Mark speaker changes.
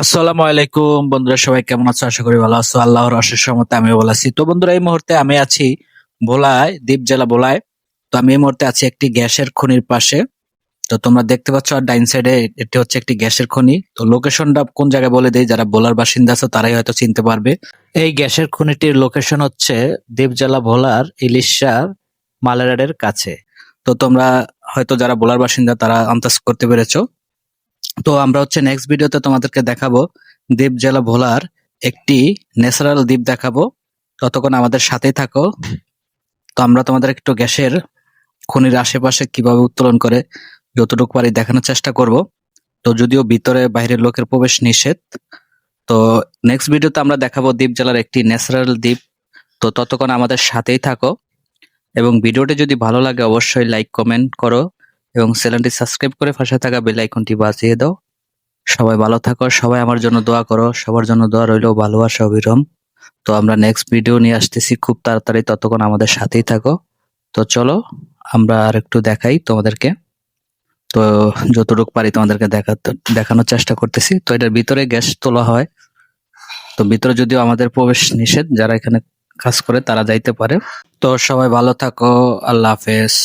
Speaker 1: আসসালামু আলাইকুম বন্ধুরা, সবাই কেমন আছো? আশা করি ভালো আছো। আল্লাহর অশেষ রহমতে আমিও ভালো আছি। তো বন্ধুরা, এই মুহূর্তে আমি আছি ভোলায়, দ্বীপ জেলা ভোলায়। তো আমি এই মুহূর্তে আছি একটি গ্যাসের খনির পাশে। তো তোমরা দেখতে পাচ্ছ আর ডাইন সাইডে এটি হচ্ছে একটি গ্যাসের খনি। তো লোকেশনটা কোন জায়গায় বলে দেই, যারা ভোলার বাসিন্দা আছো তারাই হয়তো চিনতে পারবে। এই গ্যাসের খনিটির লোকেশন হচ্ছে দ্বীপ জেলা ভোলার ইলিশার মালেরাডের কাছে। তো তোমরা হয়তো যারা ভোলার বাসিন্দা তারা আন্দাজ করতে পেরেছো। তো আমরা হচ্ছে নেক্সট ভিডিওতে তোমাদেরকে দেখাবো দ্বীপ জেলা ভোলার একটি ন্যাচারাল দ্বীপ দেখাবো। ততক্ষণ আমাদের সাথেই থাকো। তো আমরা তোমাদের একটু গ্যাসের খনির আশেপাশে কিভাবে উত্তোলন করে যতটুকু পারি দেখানোর চেষ্টা করব। তো যদিও ভিতরে বাইরের লোকের প্রবেশ নিষেধ। তো নেক্সট ভিডিওতে আমরা দেখাবো দ্বীপ জেলার একটি ন্যাচারাল দ্বীপ। তো ততক্ষণ আমাদের সাথেই থাকো, এবং ভিডিওটি যদি ভালো লাগে অবশ্যই লাইক কমেন্ট করো এবং চ্যানেলটি সাবস্ক্রাইব করে পাশে থাকা বেল আইকনটি বাজিয়ে দাও। সবাই ভালো থাকো, সবাই আমার জন্য দোয়া করো, সবার জন্য দোয়া রইলো, ভালোবাসা অবিরাম। তো আমরা নেক্সট ভিডিও নিয়ে আসতেছি খুব তাড়াতাড়ি, ততক্ষণ আমাদের সাথেই থাকো। তো চলো আমরা আর একটু দেখাই তোমাদেরকে। তো যতটুকু পারি তোমাদেরকে দেখানোর চেষ্টা করতেছি। তো এটার ভিতরে গ্যাস তোলা হয়। তো ভিতরে যদিও আমাদের প্রবেশ নিষেধ, যারা এখানে কাজ করে তারা যাইতে পারে। তো সবাই ভালো থাকো, আল্লাহ হাফেজ।